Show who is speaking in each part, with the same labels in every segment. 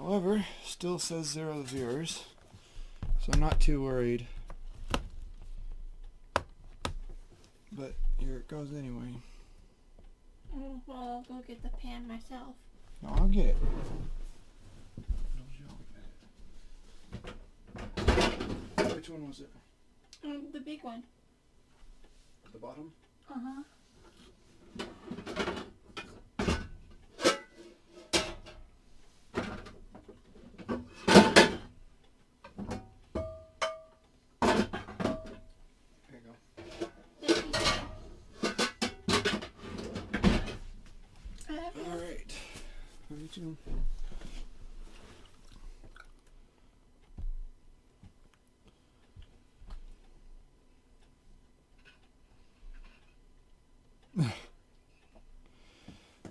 Speaker 1: However, still says 0 viewers, so I'm not too worried. But here it goes anyway.
Speaker 2: Oh, well, I'll go get the pan myself.
Speaker 1: No, I'll get it. Which one was it?
Speaker 2: The big one.
Speaker 1: The bottom?
Speaker 2: Uh-huh.
Speaker 1: There you go. Alright. 32.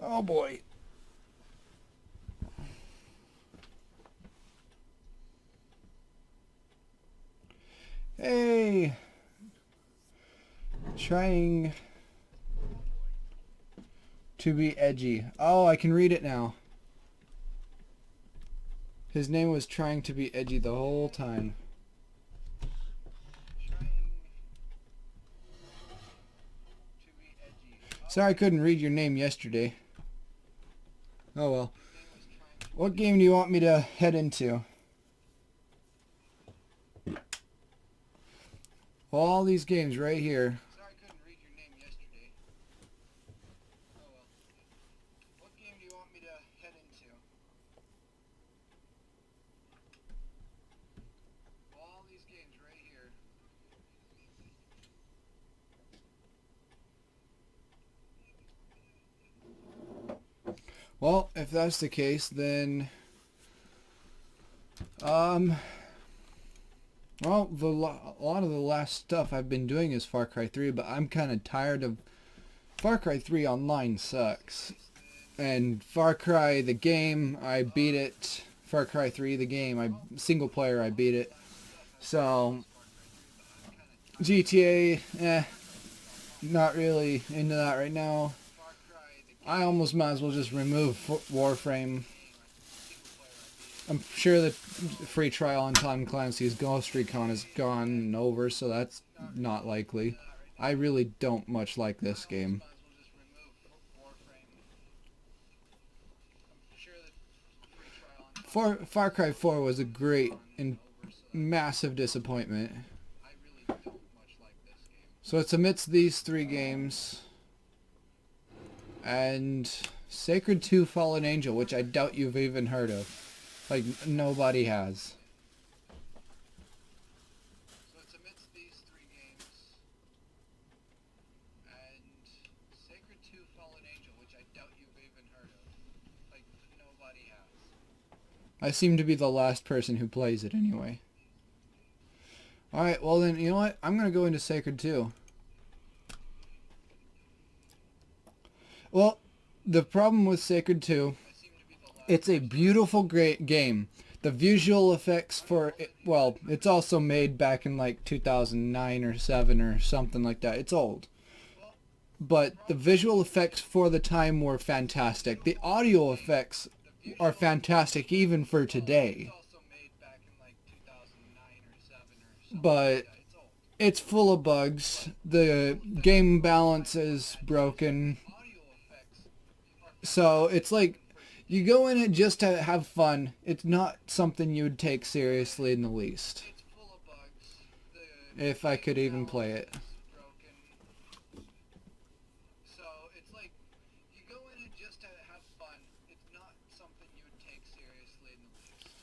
Speaker 1: Oh boy. Hey. Trying to be edgy. Oh, I can read it now. His name was trying to be edgy the whole time. Sorry I couldn't read your name yesterday. Oh well. What game do you want me to head into? All these games right here.
Speaker 3: Sorry I couldn't read your name yesterday. Oh well. What game do you want me to head into? All these games right here.
Speaker 1: Well, if that's the case, then well, a lot of the last stuff I've been doing is Far Cry 3, but I'm kind of tired of Far Cry 3 online sucks. And Far Cry the game, I beat it. Far Cry 3 the game, single player, I beat it. So GTA, not really into that right now. I almost might as well just remove Warframe. I'm sure the free trial on Tom Clancy's Ghost Recon is gone and over, so that's not likely. I really don't much like this game. Far Cry 4 was a great and massive disappointment. So it's amidst these three games and Sacred 2 Fallen Angel, which I doubt you've even heard of. Like, nobody has.
Speaker 3: So it's amidst these three games and Sacred 2 Fallen Angel, which I doubt you've even heard of. Like, nobody has.
Speaker 1: I seem to be the last person who plays it anyway. Alright, well then, you know what? I'm going to go into Sacred 2. Well, the problem with Sacred 2, it's a beautiful, great game. The visual effects for it, well, it's also made back in like 2009 or 7 or something like that. It's old. But the visual effects for the time were fantastic. The audio effects are fantastic even for today. But it's full of bugs. The game balance is broken. So it's like you go in it just to have fun. It's not something you would take seriously in the least. If I could even play it.
Speaker 3: So it's like you go in it just to have fun. It's not something you would take seriously in the least.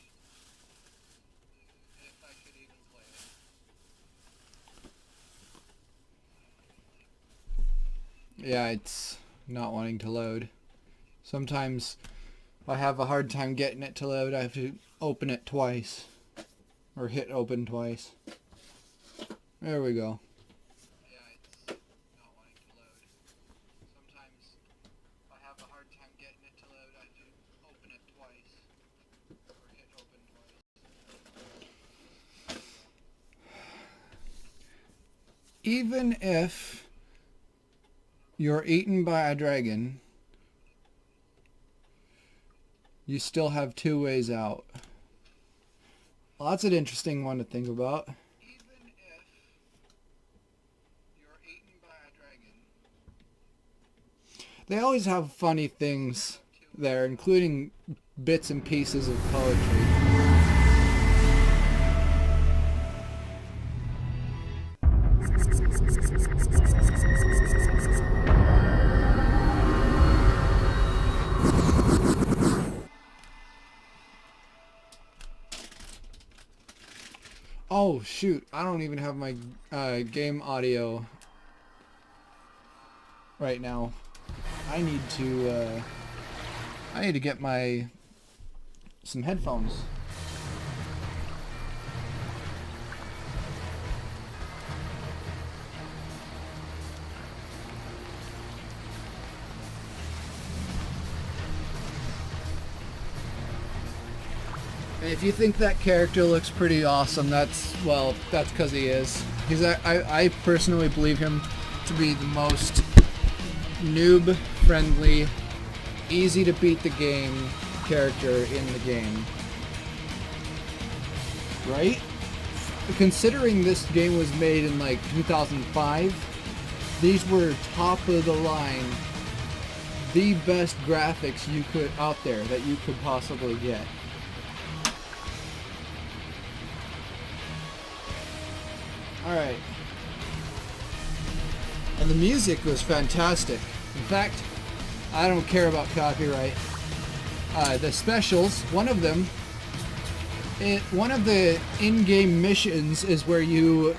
Speaker 3: If I could even play it.
Speaker 1: Yeah, it's not wanting to load. Sometimes I have a hard time getting it to load. I have to open it twice. Or hit open twice. There we go.
Speaker 3: Yeah, it's not wanting to load. Sometimes I have a hard time getting it to load. I have to open it twice. Or hit open twice.
Speaker 1: Even if you're eaten by a dragon, you still have 2 ways out. Well, that's an interesting one to think about.
Speaker 3: Even if you're eaten by a dragon,
Speaker 1: They always have funny things there, including bits and pieces of poetry. Oh shoot, I don't even have my game audio right now. I need to get my some headphones. And if you think that character looks pretty awesome, that's because he is. I personally believe him to be the most noob-friendly, easy to beat the game character in the game. Right? Considering this game was made in like 2005, these were top of the line, the best graphics you could out there that you could possibly get. Alright. And the music was fantastic. In fact, I don't care about copyright. The specials, one of them, one of the in-game missions is where you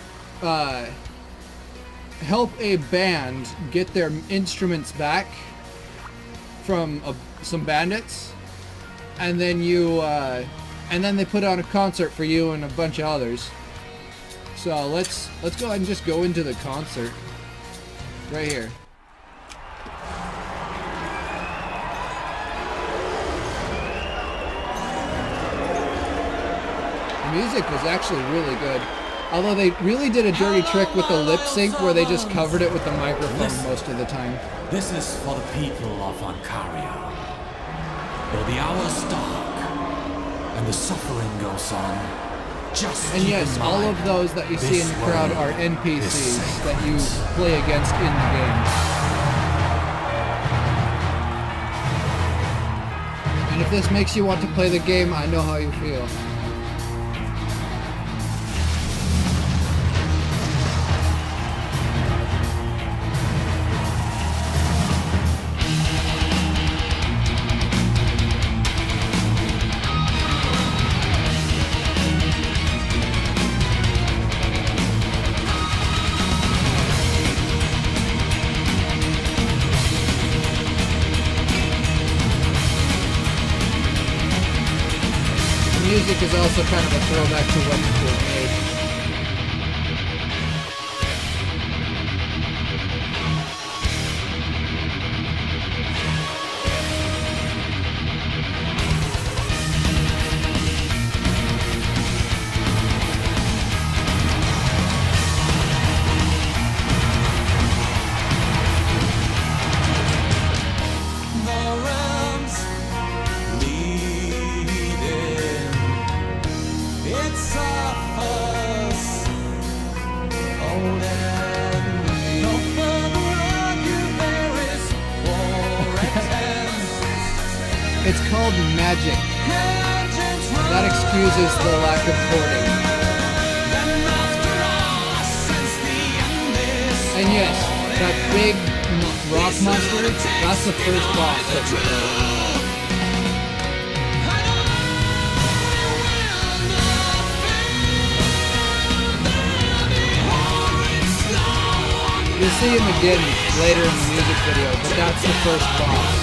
Speaker 1: help a band get their instruments back from some bandits, and then they put on a concert for you and a bunch of others. So let's go ahead and just go into the concert right here. The music was actually really good. Although they really did a dirty trick with the lip sync where they just covered it with the microphone most of the time.
Speaker 4: This is for the people of Ancaria. Though the hour's dark and the suffering goes on, just
Speaker 1: and yes, all of those that you see in the crowd are NPCs that you play against in the game. And if this makes you want to play the game, I know how you feel. Music is also kind of a throwback to what was made. It's called magic. That excuses the lack of porting. And yes, that big rock monster, that's the first boss that you play. You'll see him again later in the music video, but that's the first boss.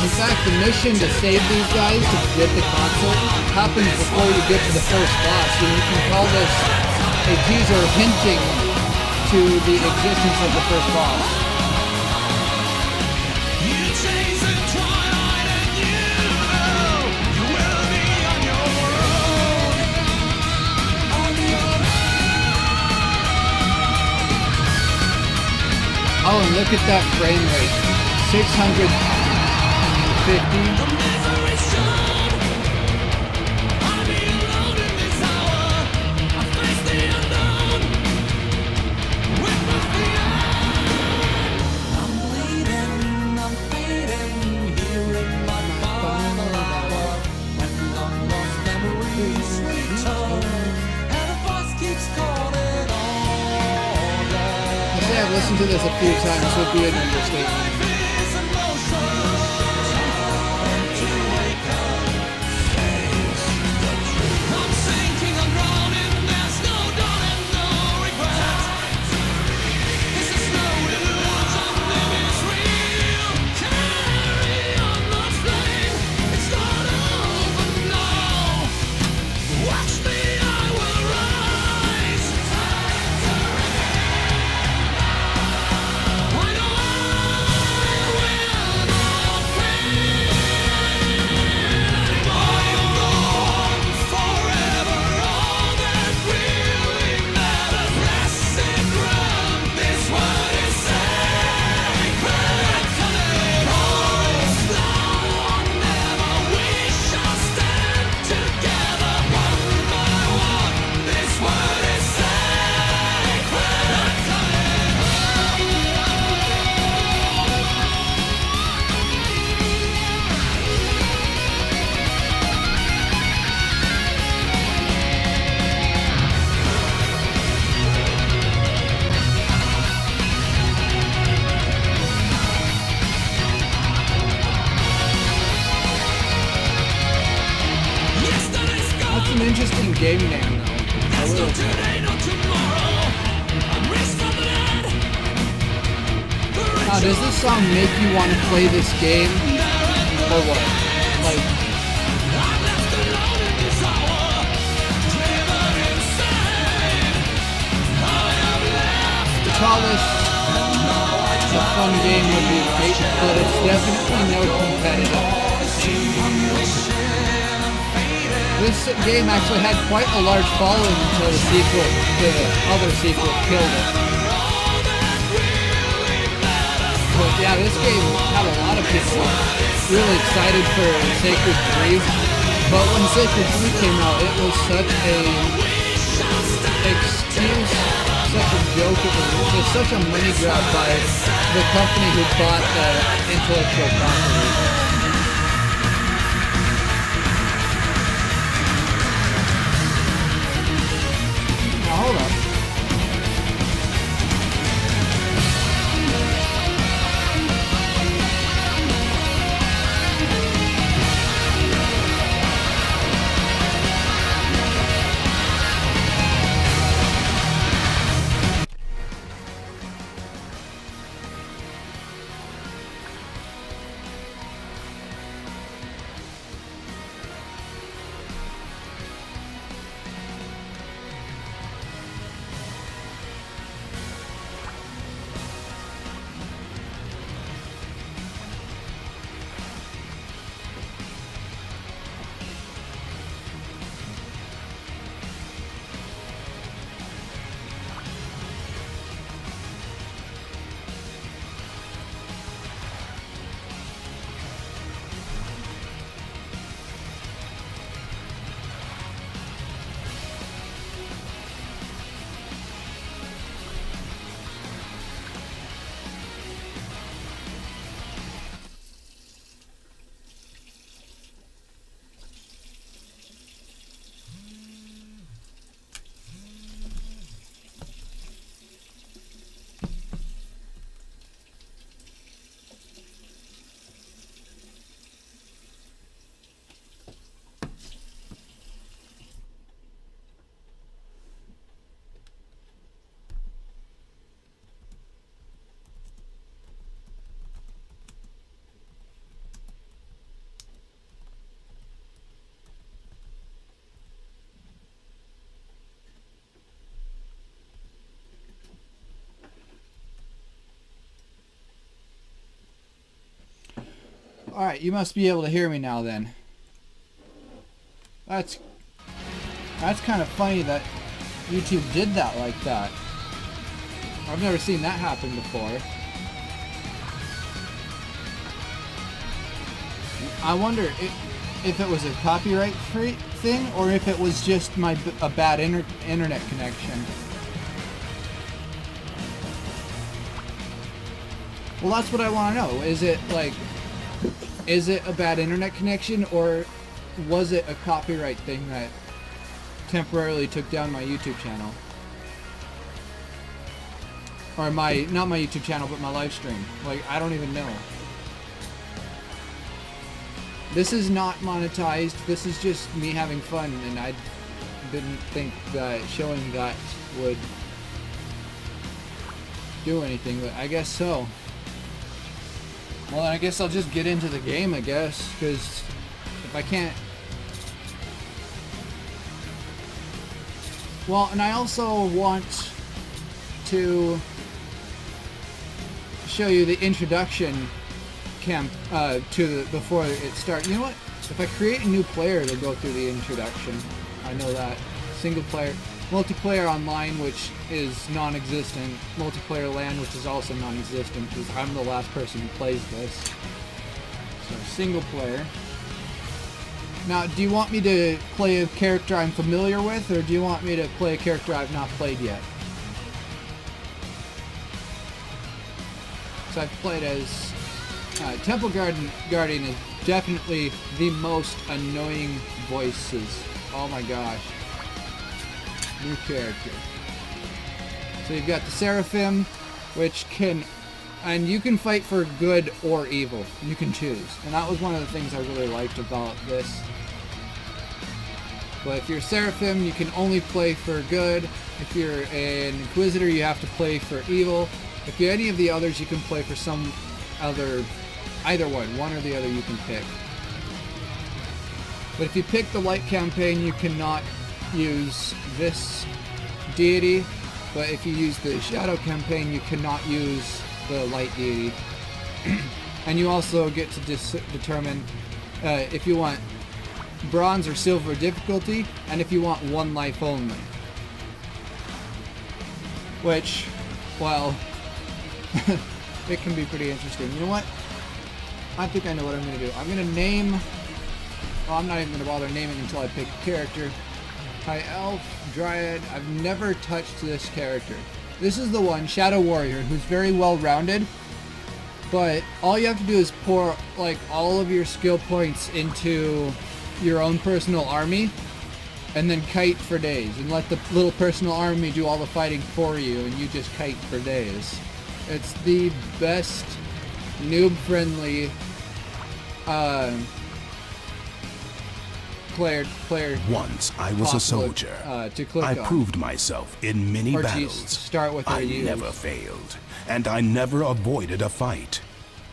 Speaker 1: In fact, the mission to save these guys to get the console happens before you get to the first boss. And you can call this a teaser hinting to the existence of the first boss. Oh, and look at that frame rate. 650. To say I've listened to this a few times would be an understatement. An interesting game name, though. A little bit. Now, does this song make you want to play this game, or what? Like, to call this a fun game would be great, but it's definitely no competitive. This game actually had quite a large following until the other sequel killed it. But yeah, this game had a lot of people really excited for Sacred 3. But when Sacred 3 came out, it was such a excuse, such a joke. It was such a money grab by the company who bought the intellectual property. Hold up. Alright, you must be able to hear me now then. That's kind of funny that YouTube did that like that. I've never seen that happen before. I wonder if it was a copyright free thing or if it was just a bad internet connection. Well, that's what I want to know. Is it a bad internet connection, or was it a copyright thing that temporarily took down my YouTube channel? Or not my YouTube channel, but my live stream. Like, I don't even know. This is not monetized. This is just me having fun, and I didn't think that showing that would do anything, but I guess so. Well, I guess I'll just get into the game, I guess, because if I can't... Well, and I also want to show you the introduction before it starts. You know what? If I create a new player, it'll go through the introduction. I know that. Single player. Multiplayer online, which is non-existent. Multiplayer LAN, which is also non-existent, because I'm the last person who plays this. So, single player. Now, do you want me to play a character I'm familiar with, or do you want me to play a character I've not played yet? So I've played as... Temple Guardian is definitely the most annoying voices. Oh my gosh. New character. So you've got the Seraphim, which can... And you can fight for good or evil. You can choose. And that was one of the things I really liked about this. But if you're Seraphim, you can only play for good. If you're an Inquisitor, you have to play for evil. If you're any of the others, you can play for some other... Either one or the other you can pick. But if you pick the Light campaign, you cannot use this deity. But if you use the Shadow campaign, you cannot use the Light deity. And you also get to determine if you want bronze or silver difficulty, and if you want one life only. Which, well, it can be pretty interesting. You know what? I think I know what I'm going to do. I'm going to name... Well, I'm not even going to bother naming until I pick a character. High Elf, Dryad. I've never touched this character. This is the one, Shadow Warrior, who's very well-rounded. But all you have to do is pour, like, all of your skill points into your own personal army. And then kite for days. And let the little personal army do all the fighting for you. And you just kite for days. It's the best noob-friendly player.
Speaker 5: Once I was a soldier. I proved myself in many battles.
Speaker 1: Start with
Speaker 5: I never failed, and I never avoided a fight.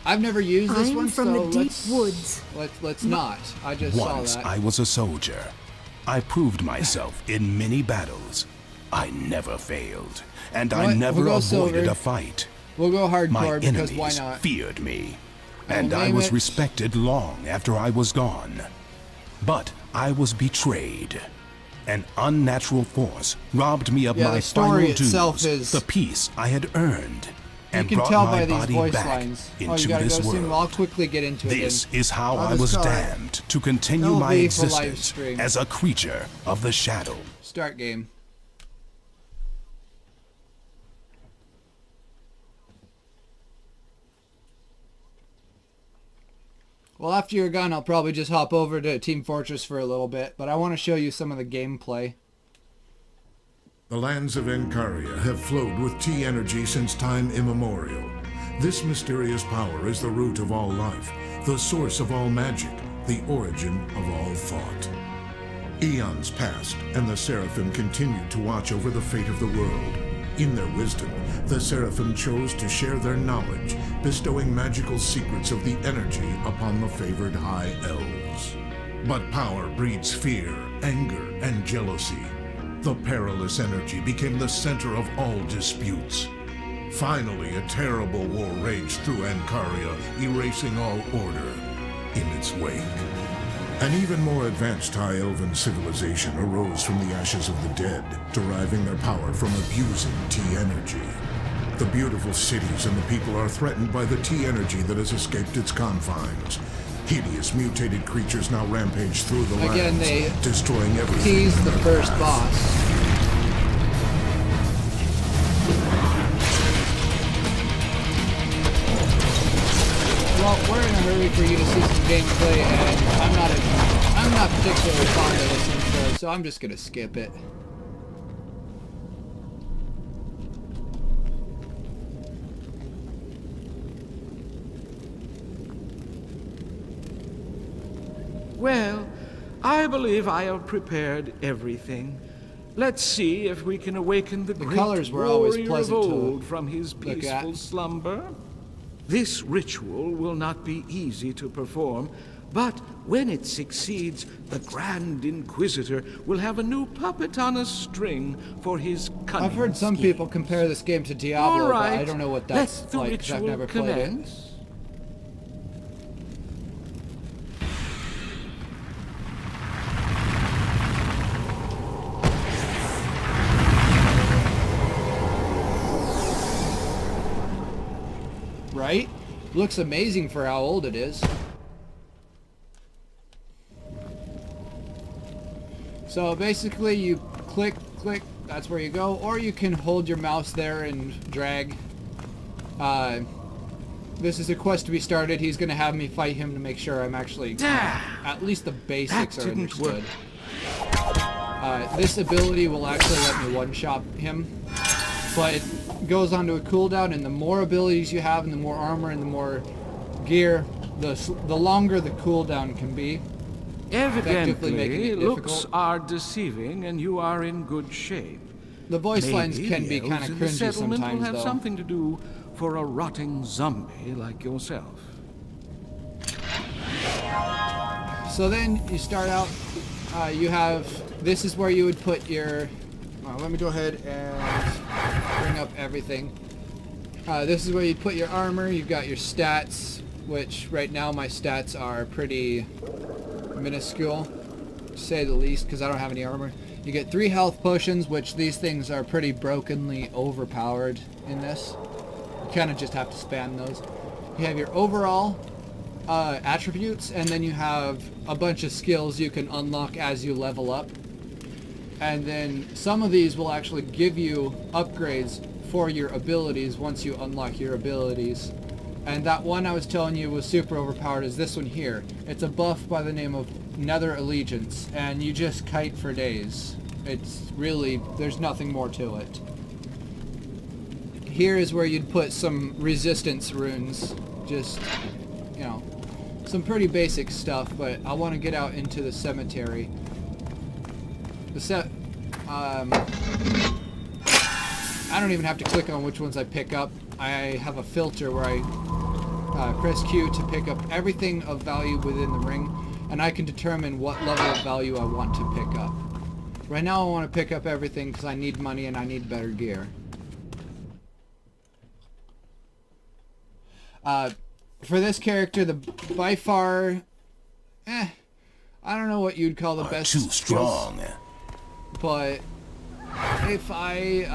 Speaker 1: I've never used this one,
Speaker 6: from
Speaker 1: so
Speaker 6: the deep woods.
Speaker 1: let's not. I just
Speaker 5: Once
Speaker 1: saw that.
Speaker 5: I was a soldier. I proved myself in many battles. I never failed, and I never avoided a fight.
Speaker 1: We'll go hardcore
Speaker 5: My
Speaker 1: because why
Speaker 5: enemies
Speaker 1: not?
Speaker 5: feared me, and I was respected long after I was gone. But I was betrayed. An unnatural force robbed me of my final dues, the peace I had earned, and brought my body back into this world.
Speaker 1: I'll quickly get into
Speaker 5: This is how I was damned to continue my existence as a creature of the shadow.
Speaker 1: Start game. Well, after you're gone, I'll probably just hop over to Team Fortress for a little bit, but I want to show you some of the gameplay.
Speaker 7: The lands of Encaria have flowed with T-energy since time immemorial. This mysterious power is the root of all life, the source of all magic, the origin of all thought. Eons passed, and the Seraphim continued to watch over the fate of the world. In their wisdom, the Seraphim chose to share their knowledge, bestowing magical secrets of the energy upon the favored High Elves. But power breeds fear, anger, and jealousy. The perilous energy became the center of all disputes. Finally, a terrible war raged through Encaria, erasing all order in its wake. An even more advanced High Elven civilization arose from the ashes of the dead, deriving their power from abusing T-energy. The beautiful cities and the people are threatened by the T-energy that has escaped its confines. Hideous mutated creatures now rampage through the
Speaker 1: Again,
Speaker 7: lands,
Speaker 1: they
Speaker 7: destroying everything.
Speaker 1: tease the first boss. Well, we're in a hurry for you to see some gameplay, and I'm not particularly fond of this intro, so I'm just gonna skip it.
Speaker 6: Well, I believe I have prepared everything. Let's see if we can awaken the great
Speaker 1: colors were always
Speaker 6: warrior of
Speaker 1: pleasant to
Speaker 6: old from his
Speaker 1: look at.
Speaker 6: peaceful slumber. This ritual will not be easy to perform, but when it succeeds, the Grand Inquisitor will have a new puppet on a string for his cunning
Speaker 1: I've heard some
Speaker 6: scheme.
Speaker 1: people compare this game to Diablo,
Speaker 6: All right,
Speaker 1: but I don't know what
Speaker 6: let
Speaker 1: that's
Speaker 6: the
Speaker 1: like 'cause I've
Speaker 6: ritual
Speaker 1: never played it.
Speaker 6: commence.
Speaker 1: Right? Looks amazing for how old it is. So basically you click, that's where you go, or you can hold your mouse there and drag. This is a quest to be started. He's going to have me fight him to make sure I'm actually, at least the basics
Speaker 6: That
Speaker 1: are
Speaker 6: didn't
Speaker 1: understood.
Speaker 6: work.
Speaker 1: This ability will actually let me one-shot him, but it goes onto a cooldown, and the more abilities you have, and the more armor, and the more gear, the longer the cooldown can be. Effectively making
Speaker 6: Evidently,
Speaker 1: it
Speaker 6: looks
Speaker 1: difficult.
Speaker 6: are deceiving, and you are in good shape.
Speaker 1: The voice lines
Speaker 6: Maybe
Speaker 1: can be
Speaker 6: the
Speaker 1: kind
Speaker 6: elves
Speaker 1: of
Speaker 6: in the
Speaker 1: cringy
Speaker 6: settlement
Speaker 1: sometimes,
Speaker 6: will have
Speaker 1: though.
Speaker 6: something to do for a rotting zombie like yourself.
Speaker 1: So then you start out, you have, this is where you would put your, let me go ahead and bring up everything. This is where you put your armor. You've got your stats, which right now my stats are pretty minuscule, to say the least, because I don't have any armor. You get 3 health potions, which these things are pretty brokenly overpowered in this. You kind of just have to spam those. You have your overall attributes, and then you have a bunch of skills you can unlock as you level up. And then some of these will actually give you upgrades for your abilities once you unlock your abilities. And that one I was telling you was super overpowered is this one here. It's a buff by the name of Nether Allegiance, and you just kite for days. It's really, there's nothing more to it. Here is where you'd put some resistance runes. Just, you know, some pretty basic stuff, but I want to get out into the cemetery. I don't even have to click on which ones I pick up. I have a filter where I press Q to pick up everything of value within the ring, and I can determine what level of value I want to pick up. Right now I want to pick up everything because I need money and I need better gear. For this character, by far, I don't know what you'd call the best.
Speaker 5: Too strong.
Speaker 1: But if I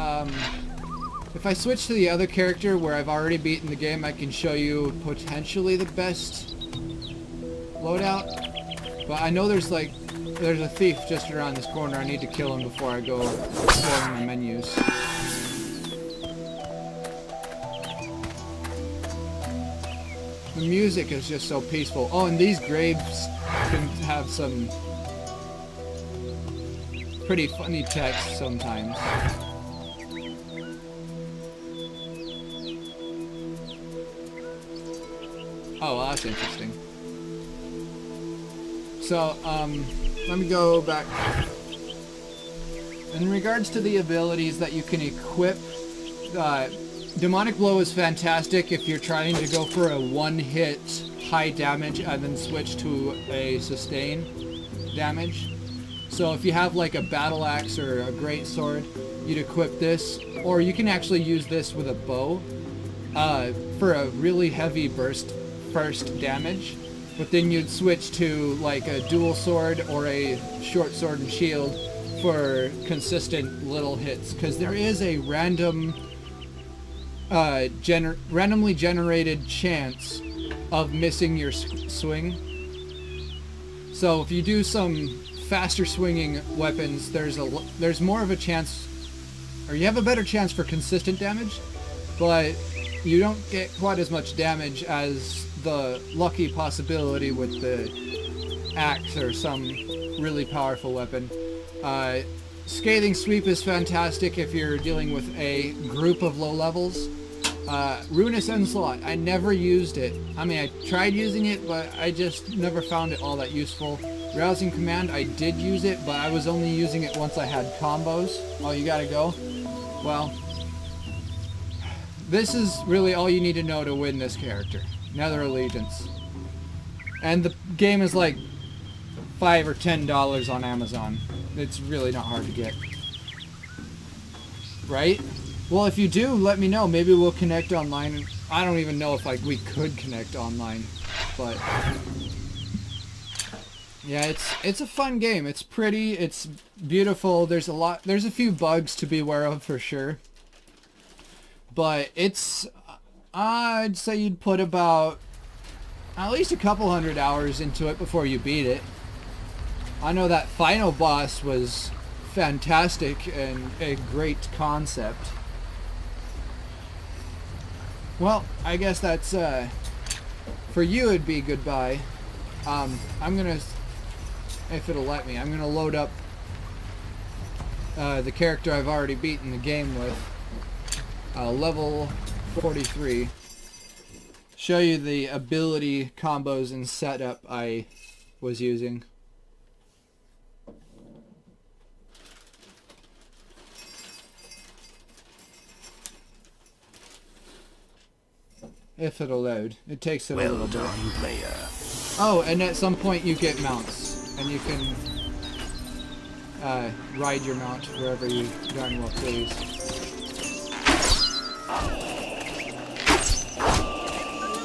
Speaker 1: switch to the other character where I've already beaten the game, I can show you potentially the best loadout. But I know there's a thief just around this corner. I need to kill him before I go exploring my menus. The music is just so peaceful. Oh, and these graves can have some pretty funny text sometimes. Oh, well, that's interesting. So, let me go back. In regards to the abilities that you can equip, Demonic Blow is fantastic if you're trying to go for a one-hit high damage and then switch to a sustain damage. So if you have like a battle axe or a great sword, you'd equip this, or you can actually use this with a bow for a really heavy burst first damage, but then you'd switch to like a dual sword or a short sword and shield for consistent little hits, because there is a randomly generated chance of missing your swing. So if you do some faster swinging weapons, there's more of a chance, or you have a better chance for consistent damage, but you don't get quite as much damage as the lucky possibility with the axe or some really powerful weapon. Scathing Sweep is fantastic if you're dealing with a group of low levels. Ruinous Onslaught, I never used it. I mean, I tried using it, but I just never found it all that useful. Rousing Command, I did use it, but I was only using it once I had combos. Oh, you gotta go? Well, this is really all you need to know to win this character. Nether Allegiance. And the game is like $5 or $10 on Amazon. It's really not hard to get. Right? Well, if you do, let me know. Maybe we'll connect online. I don't even know if like we could connect online, but yeah, it's a fun game. It's pretty, it's beautiful. There's a few bugs to be aware of for sure. But it's, I'd say you'd put about at least a couple hundred hours into it before you beat it. I know that final boss was fantastic and a great concept. Well, I guess that's, for you it'd be goodbye. I'm gonna, if it'll let me, I'm gonna load up the character I've already beaten the game with. Level 43. Show you the ability combos and setup I was using. If it'll load. It takes a little bit.
Speaker 5: Well done, player.
Speaker 1: Oh, and at some point you get mounts. And you can ride your mount wherever you darn well please.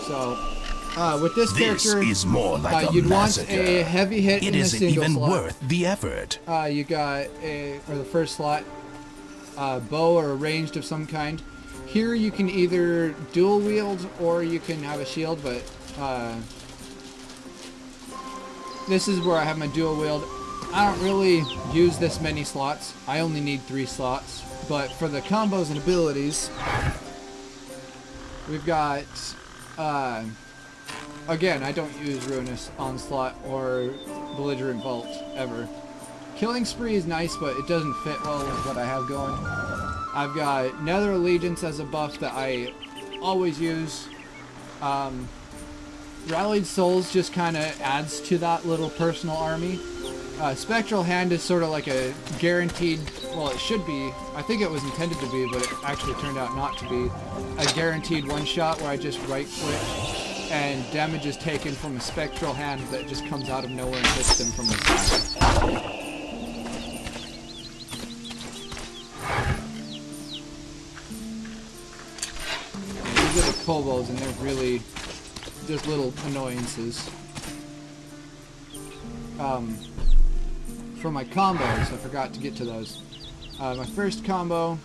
Speaker 1: So, with this character,
Speaker 5: is more like
Speaker 1: you'd
Speaker 5: a
Speaker 1: want a heavy hit in a single
Speaker 5: even
Speaker 1: slot.
Speaker 5: worth the effort.
Speaker 1: You got the first slot, bow or ranged of some kind. Here you can either dual wield or you can have a shield, but this is where I have my dual wield. I don't really use this many slots. I only need 3 slots. But for the combos and abilities, we've got, again, I don't use Ruinous Onslaught or Belligerent Vault ever. Killing Spree is nice, but it doesn't fit well with what I have going. I've got Nether Allegiance as a buff that I always use. Rallied Souls just kind of adds to that little personal army. Spectral Hand is sort of like a guaranteed, well it should be, I think it was intended to be, but it actually turned out not to be, a guaranteed one-shot where I just right-click and damage is taken from a Spectral Hand that just comes out of nowhere and hits them from the side. These are the kobolds and they're really just little annoyances. For my combos, I forgot to get to those. My first combo,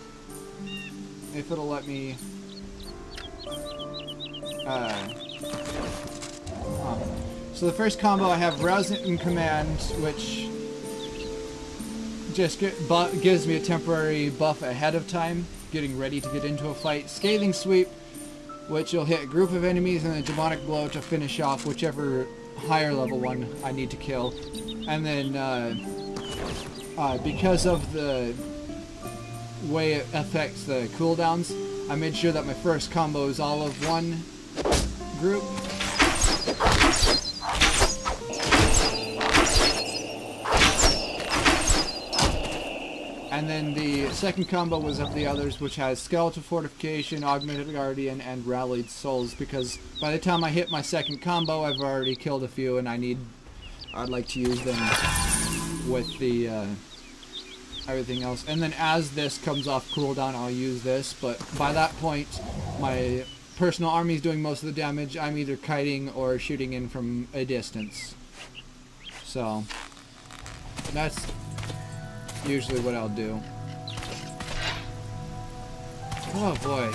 Speaker 1: if it'll let me, so the first combo I have Rousing Command, which just gives me a temporary buff ahead of time, getting ready to get into a fight. Scathing Sweep, which will hit a group of enemies, and a Demonic Blow to finish off whichever higher level one I need to kill. And then, because of the way it affects the cooldowns, I made sure that my first combo is all of one group. And then the second combo was of the others, which has Skeletal Fortification, Augmented Guardian, and Rallied Souls, because by the time I hit my second combo, I've already killed a few, and I'd like to use them with the everything else. And then as this comes off cooldown, I'll use this, but by that point, my personal army is doing most of the damage. I'm either kiting or shooting in from a distance. So, that's usually what I'll do. Oh boy,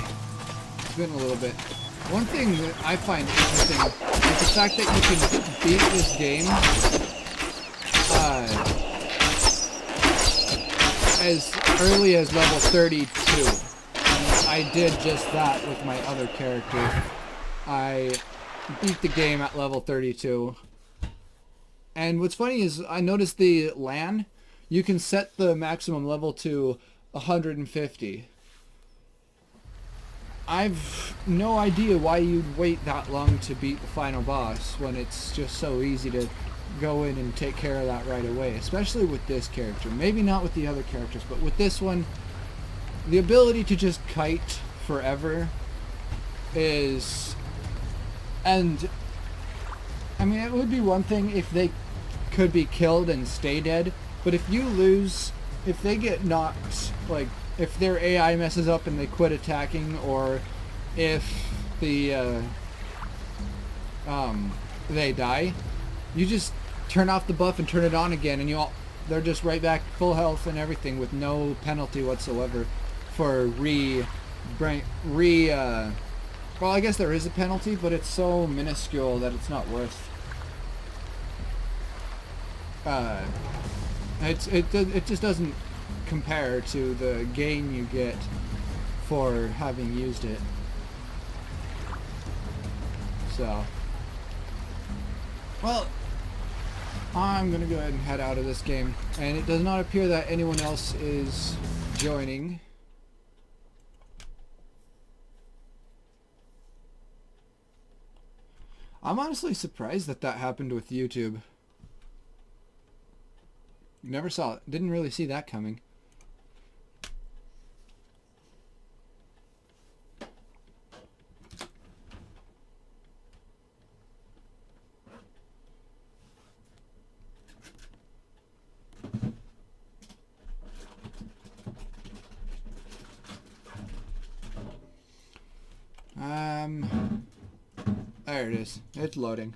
Speaker 1: it's been a little bit. One thing that I find interesting is the fact that you can beat this game as early as level 32. And I did just that with my other character. I beat the game at level 32. And what's funny is I noticed the LAN, you can set the maximum level to 150. I've no idea why you'd wait that long to beat the final boss when it's just so easy to go in and take care of that right away, especially with this character. Maybe not with the other characters, but with this one, the ability to just kite forever is... And I mean, it would be one thing if they could be killed and stay dead, but if you lose, if they get knocked, like if their AI messes up and they quit attacking, or if the they die, you just turn off the buff and turn it on again, and they're just right back full health and everything with no penalty whatsoever for well, I guess there is a penalty, but it's so minuscule that it's not worth. It just doesn't compare to the gain you get for having used it. So, well, I'm gonna go ahead and head out of this game, and it does not appear that anyone else is joining. I'm honestly surprised that that happened with YouTube. Never saw it. Didn't really see that coming. There it is. It's loading.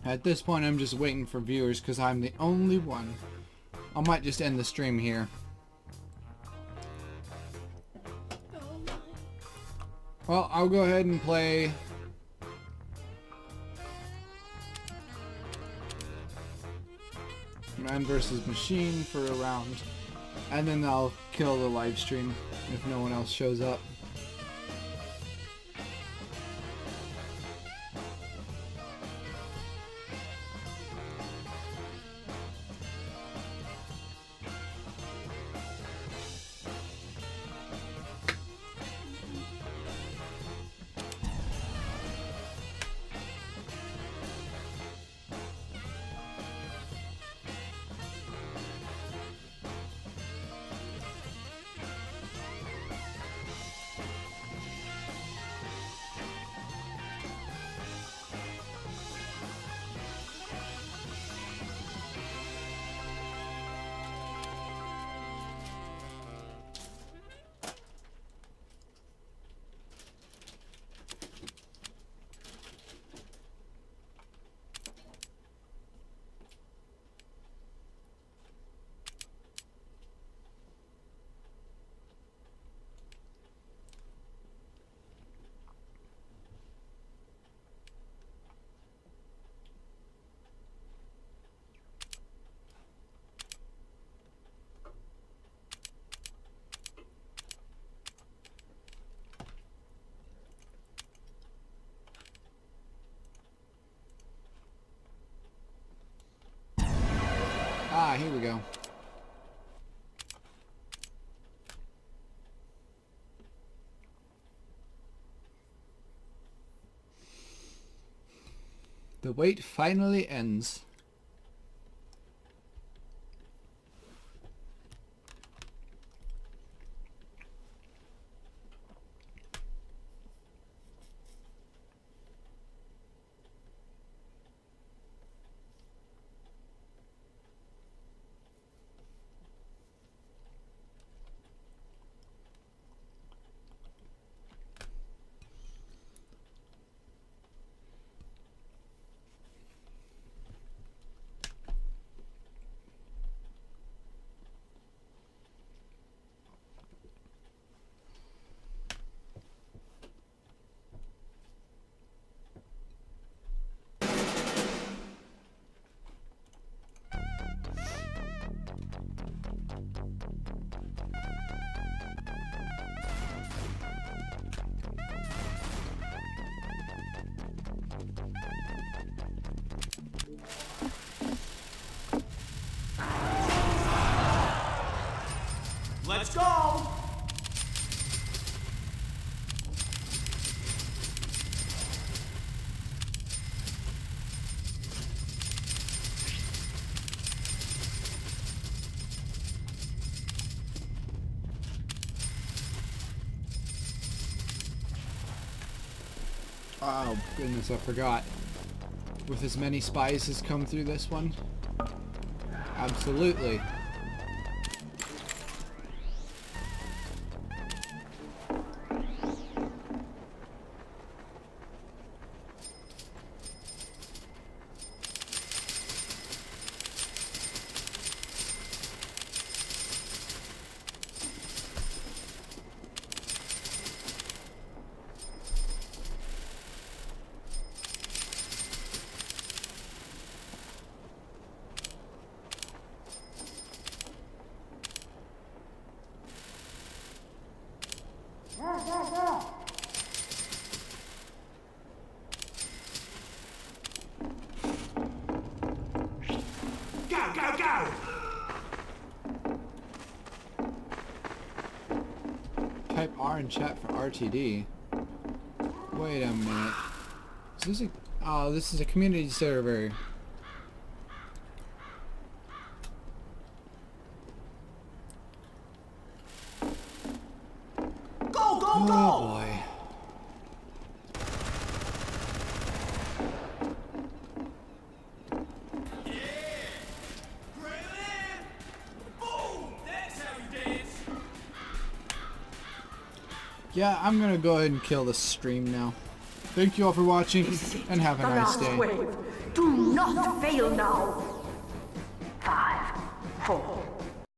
Speaker 1: At this point, I'm just waiting for viewers because I'm the only one. I might just end the stream here. Well, I'll go ahead and play Man vs. Machine for a round, and then I'll kill the live stream if no one else shows up. Ah, here we go. The wait finally ends.
Speaker 8: Let's go!
Speaker 1: Oh goodness, I forgot. With as many spies as come through this one? Absolutely. Type R in chat for RTD. Wait a minute. Is this a... Oh, this is a community server.
Speaker 8: Go, go,
Speaker 1: Oh
Speaker 8: go!
Speaker 1: boy. Yeah, I'm gonna go ahead and kill this stream now. Thank you all for watching, and have a nice day.
Speaker 9: Wave. Do not fail now. 5, 4,